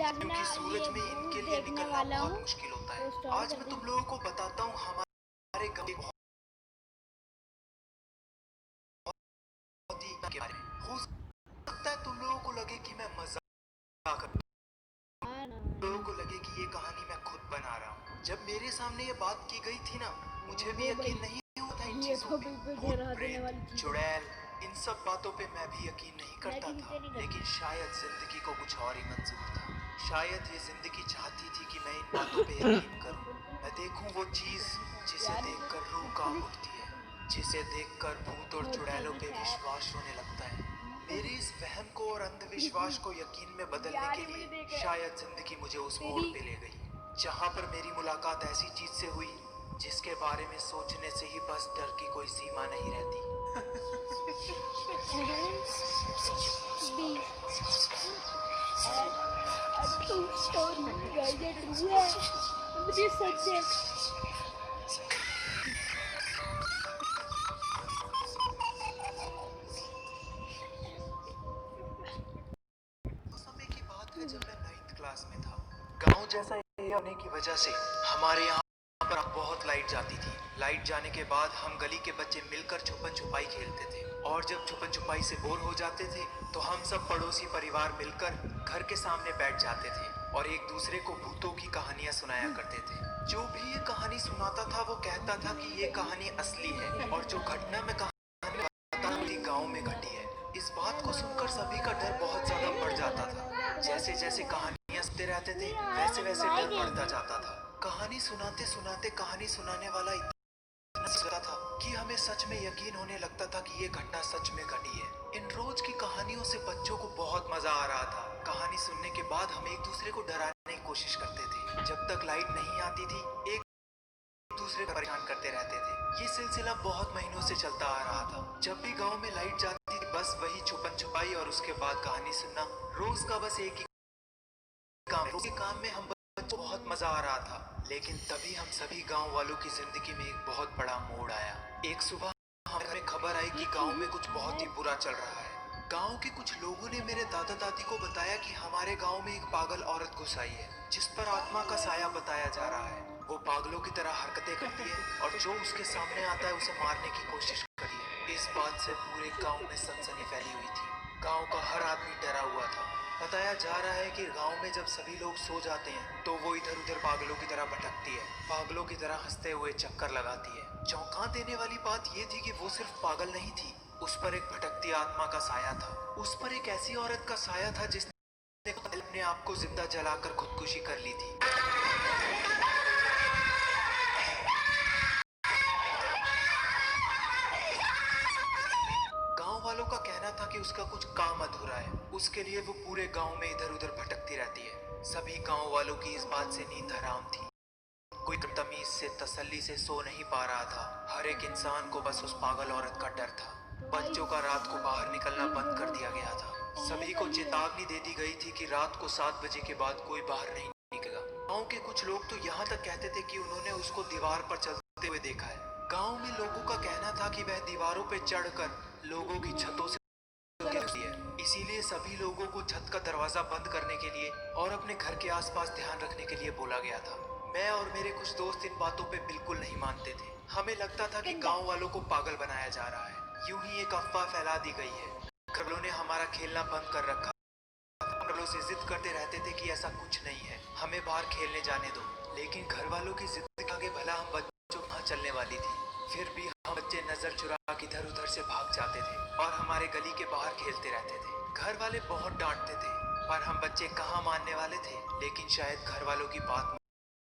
क्योंकि सूरज में इनके लिए निकलना बहुत मुश्किल होता है। आज मैं तुम लोगों को बताता हूँ हमारे गाँव के बहुत ही के बारे में। हो सकता है तुम लोगों को लगे कि मैं मजाक कर लोगों को लगे कि ये कहानी मैं खुद बना रहा हूँ। जब मेरे सामने ये बात की गई थी ना, मुझे भी यकीन नहीं हुआ था इन चीजों पे। भूत प्रेत चुड़ैल इन सब बातों पे मैं भी यकीन नहीं करता था, लेकिन शायद जिंदगी को कुछ और ही मंजूर था। शायद ये जिंदगी चाहती थी कि मैं इन बातों पे यकीन करूं। मैं देखूं वो चीज जिसे देखकर रूह कांप उठती है, जिसे देखकर भूत और चुड़ैलों पे विश्वास होने लगता है। मेरे इस वहम को और अंधविश्वास को यकीन में बदलने के लिए शायद जिंदगी मुझे उस मोड़ पे ले गई, जहाँ पर मेरी मुलाकात ऐसी चीज से हुई जिसके बारे में सोचने से ही बस डर की कोई सीमा नहीं रहती। समय की बात है जब मैं 9th क्लास में था। गांव जैसा एरिया होने की वजह से हमारे यहाँ पर बहुत लाइट जाती थी। लाइट जाने के बाद हम गली के बच्चे मिलकर छुपन छुपाई खेलते थे, और जब छुपन छुपाई से बोर हो जाते थे तो हम सब पड़ोसी परिवार मिलकर घर के सामने बैठ जाते थे और एक दूसरे को भूतों की कहानियां सुनाया करते थे। जो भी ये कहानी सुनाता था वो कहता था कि ये कहानी असली है और जो घटना में कहानी बताता पूरी गाँव में घटी है। इस बात को सुनकर सभी का डर बहुत ज्यादा बढ़ जाता था। जैसे जैसे कहानियां सुनते रहते थे वैसे वैसे डर बढ़ता जाता था। कहानी सुनाते सुनाते कहानी सुनाने वाला इतना सोचता था कि हमें सच में यकीन होने लगता था कि ये घटना सच में घटी है। इन रोज की कहानियों से बच्चों को बहुत मजा आ रहा था। कहानी सुनने के बाद हम एक दूसरे को डराने की कोशिश करते थे। जब तक लाइट नहीं आती थी एक दूसरे को परेशान करते रहते थे। ये सिलसिला बहुत महीनों से चलता आ रहा था। जब भी गांव में लाइट जाती थी बस वही छुपन छुपाई और उसके बाद कहानी सुनना। रोज का बस एक ही काम में हम बच्चों को बहुत मजा आ रहा था। लेकिन तभी हम सभी गांव वालों की जिंदगी में एक बहुत बड़ा मोड़ आया। एक सुबह हमें खबर आई कि गांव में कुछ बहुत ही बुरा चल रहा है। गांव के कुछ लोगों ने मेरे दादा दादी को बताया कि हमारे गांव में एक पागल औरत घुस आई है जिस पर आत्मा का साया बताया जा रहा है। वो पागलों की तरह हरकतें करती है और जो उसके सामने आता है उसे मारने की कोशिश करती है। इस बात से पूरे गांव में सनसनी फैली हुई थी। गांव का हर आदमी डरा हुआ था। बताया जा रहा है कि गांव में जब सभी लोग सो जाते हैं तो वो इधर उधर पागलों की तरह भटकती है, पागलों की तरह हंसते हुए चक्कर लगाती है। चौंका देने वाली बात ये थी कि वो सिर्फ पागल नहीं थी, उस पर एक भटकती आत्मा का साया था। उस पर एक ऐसी औरत का साया था जिसने अपने आप को जिंदा जलाकर खुदकुशी कर ली थी। गांव वालों का कहना था कि उसका कुछ काम अधूरा है, उसके लिए वो पूरे गांव में इधर उधर भटकती रहती है। सभी गांव वालों की इस बात से नींद हराम थी। कोई तमीज से तसल्ली से सो नहीं पा रहा था। हर एक इंसान को बस उस पागल औरत का डर था। बच्चों का रात को बाहर निकलना बंद कर दिया गया था। सभी को चेतावनी दे दी गई थी कि रात को 7 बजे के बाद कोई बाहर नहीं निकलेगा। गांव के कुछ लोग तो यहाँ तक कहते थे कि उन्होंने उसको दीवार पर चलते हुए देखा है। गांव में लोगों का कहना था कि वह दीवारों पर चढ़कर लोगों की छतों से है। इसीलिए सभी लोगों को छत का दरवाजा बंद करने के लिए और अपने घर के आसपास ध्यान रखने के लिए बोला गया था। मैं और मेरे कुछ दोस्त इन बातों पे बिल्कुल नहीं मानते थे। हमें लगता था कि गांव वालों को पागल बनाया जा रहा है। यूं ही एक अफवाह फैला दी गई है। घर वालों ने हमारा खेलना बंद कर रखा। हम वालों से जिद करते रहते थे कि ऐसा कुछ नहीं है, हमें बाहर खेलने जाने दो। लेकिन घर वालों की जिद के आगे भला हम बच्चों कहाँ चलने वाली थी। फिर भी हम बच्चे नजर चुरा के इधर उधर से भाग जाते थे और हमारे गली के बाहर खेलते रहते थे। घर वाले बहुत डांटते थे पर हम बच्चे कहाँ मानने वाले थे। लेकिन शायद घर वालों की बात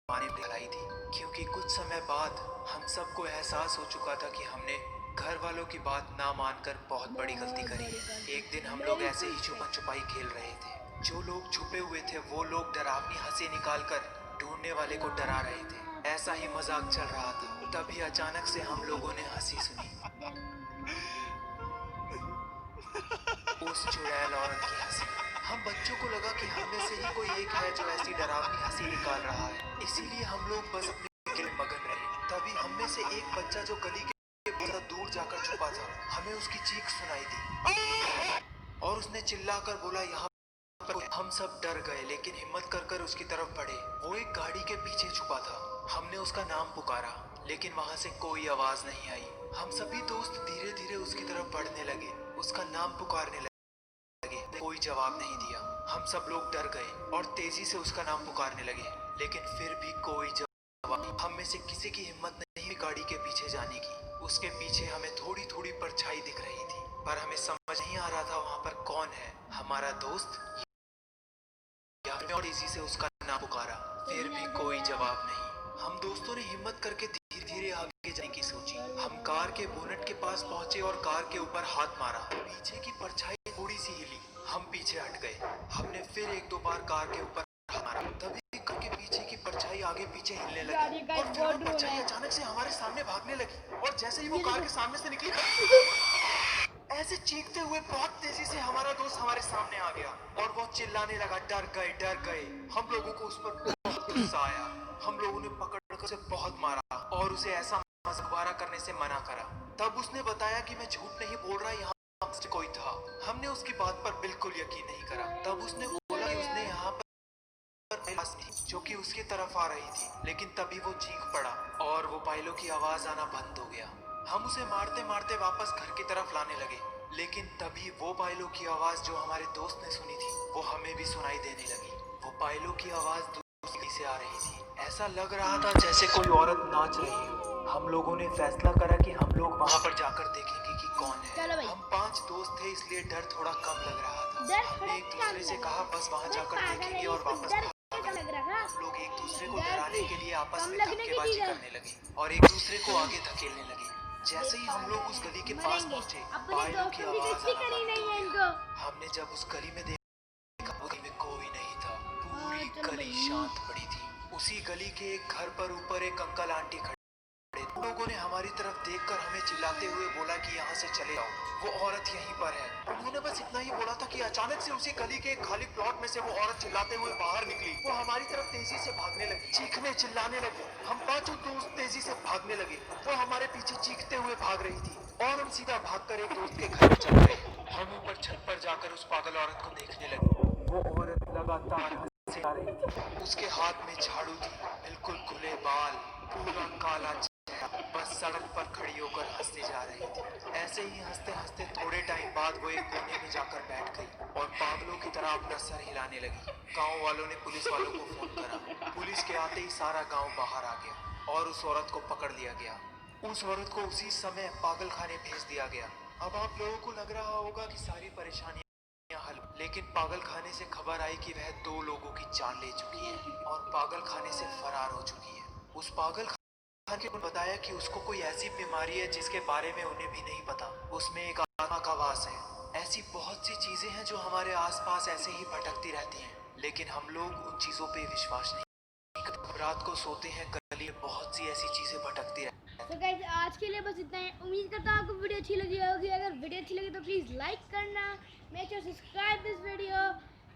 माने में आई थी, क्योंकि कुछ समय बाद हम सबको एहसास हो चुका था कि हमने घर वालों की बात ना मानकर बहुत बड़ी गलती करी है। एक दिन हम लोग ऐसे ही छुपन छुपाई खेल रहे थे। जो लोग छुपे हुए थे वो लोग डरावनी हंसी निकालकर ढूंढने वाले को डरा रहे थे। ऐसा ही मजाक चल रहा था, तभी अचानक से हम लोगों ने हंसी सुनी। उस चुड़ैल औरत की हंसी। हम बच्चों को लगा कि हम में से ही कोई एक है जो ऐसी डरावनी हंसी निकाल रहा है, इसीलिए हम लोग बस अपने खेल में मगन रहे। तभी हम में से एक बच्चा जो गली के बहुत दूर जाकर छुपा था, हमें उसकी चीख सुनाई दी और उसने चिल्लाकर बोला, यहाँ पर हम सब डर गए, लेकिन हिम्मत कर कर उसकी तरफ बढ़े। वो एक गाड़ी के पीछे छुपा था। हमने उसका नाम पुकारा, लेकिन वहां से कोई आवाज नहीं आई। हम सभी दोस्त धीरे धीरे उसकी तरफ बढ़ने लगे, उसका नाम पुकारने लगे। कोई जवाब नहीं दिया। हम सब लोग डर गए और तेजी से उसका नाम पुकारने लगे, लेकिन फिर भी कोई जवाब नहीं। हम में से किसी की हिम्मत नहीं हुई गाड़ी के पीछे जाने की। उसके पीछे हमें थोड़ी थोड़ी परछाई दिख रही थी, पर हमें समझ नहीं आ रहा था वहां पर कौन है, हमारा दोस्त या फिर। तेजी से उसका नाम पुकारा, फिर भी कोई जवाब नहीं। हम दोस्तों ने हिम्मत करके धीरे धीरे आगे जाने की सोची। हम कार के बोनट के पास पहुंचे और कार के ऊपर हाथ मारा। पीछे की परछाई थोड़ी सी हिली, हम पीछे हट गए। हमने फिर एक दो बार कार के ऊपर हाथ मारा, तभी कार के पीछे की परछाई आगे पीछे हिलने लगी और फिर वो परछाई अचानक से हमारे सामने भागने लगी। और जैसे ही वो कार के सामने से निकली, ऐसे चीखते हुए बहुत तेजी से हमारा दोस्त हमारे सामने आ गया और वो चिल्लाने लगा, डर गए डर गए। हम लोगों को उस पर बहुत गुस्सा आया। हम लोगों ने पकड़कर उसे बहुत मारा और उसे ऐसा मजाक करने से मना करा। तब उसने बताया कि मैं झूठ नहीं बोल रहा, यहाँ कोई था। हमने उसकी बात पर बिल्कुल यकीन नहीं करा। तब उसने बोला कि उसने यहाँ पर जो कि उसकी तरफ आ रही थी, लेकिन तभी वो चीख पड़ा और वो पायलों की आवाज आना बंद हो गया। हम उसे मारते मारते वापस घर की तरफ लाने लगे, लेकिन तभी वो पायलों की आवाज जो हमारे दोस्त ने सुनी थी, वो हमें भी सुनाई देने लगी। वो पायलों की आवाज दूसरी से आ रही थी। ऐसा लग रहा था जैसे कोई औरत नाच रही हो। हम लोगों ने फैसला करा कि हम लोग वहां पर जाकर देखेंगे कि कौन है। हम 5 दोस्त थे, इसलिए डर थोड़ा कम लग रहा था। हमने एक दूसरे से कहा बस वहां जाकर देखेंगे और वापस हम लोग एक दूसरे को डराने के लिए आपस में धक्केबाजी करने लगे और एक दूसरे को आगे धकेलने लगे। जैसे ही हम लोग उस गली के पास पहुंचे, पायलों की आवाज आना बंद हो गया। हमने जब उस गली में देखा, गली में कोई नहीं था। पूरी गली शांत पड़ी थी। उसी गली के एक घर पर ऊपर एक अंकल आंटी खड़े। लोगों ने हमारी तरफ देखकर हमें चिल्लाते हुए बोला कि यहाँ से चले जाओ, वो औरत यहीं पर है। उन्होंने बस इतना ही बोला था कि अचानक से उसी गली के एक खाली प्लॉट में से वो औरत चिल्लाते हुए बाहर निकली। वो हमारी तरफ तेजी से भागने लगी, चीखने चिल्लाने लगी। हम 5 दोस्त तेजी से भागने लगे। वो हमारे पीछे चीखते हुए भाग रही थी और हम सीधा भागकर एक दोस्त के घर में चल गए। हम ऊपर छत पर जाकर उस पागल औरत को देखने लगे। वो औरत लगातार हंसे आ रही थी। उसके हाथ में झाड़ू थी, बिल्कुल खुले बाल, पूरा काला चेहरा, बस सड़क पर खड़ी होकर हंसती जा रही थी। ऐसे ही हंसते हंसते थोड़े टाइम बाद वो एक कोने में जाकर बैठ गई और पागलों की तरह अपना सर हिलाने लगी। गांव वालों ने पुलिस वालों को फोन करा। पुलिस के आते ही सारा गांव बाहर आ गया और उस औरत को पकड़ लिया गया। उस औरत को उसी समय पागल खाने भेज दिया गया। अब आप लोगों को लग रहा होगा कि सारी परेशानियां हल, लेकिन पागल खाने से खबर आई कि वह 2 लोगों की जान ले चुकी है और पागल खाने से फरार हो चुकी है। उस पागल खाने ने बताया कि उसको कोई ऐसी बीमारी है जिसके बारे में उन्हें भी नहीं पता। उसमें एक आत्मा का वास है। ऐसी बहुत सी चीजें हैं जो हमारे आसपास ऐसे ही भटकती रहती हैं, लेकिन हम लोग उन चीजों पे विश्वास नहीं। रात को सोते हैं, गली में बहुत सी ऐसी चीजें भटकती रहती हैं। तो गाइस आज के लिए बस इतना ही। उम्मीद करता हूँ आपको वीडियो अच्छी लगी होगी। अगर वीडियो अच्छी लगी तो प्लीज़ लाइक करना, make sure subscribe this video.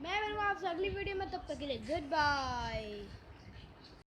मैं मिलूंगा आपसे अगली वीडियो में, तब तक के लिए गुड बाय।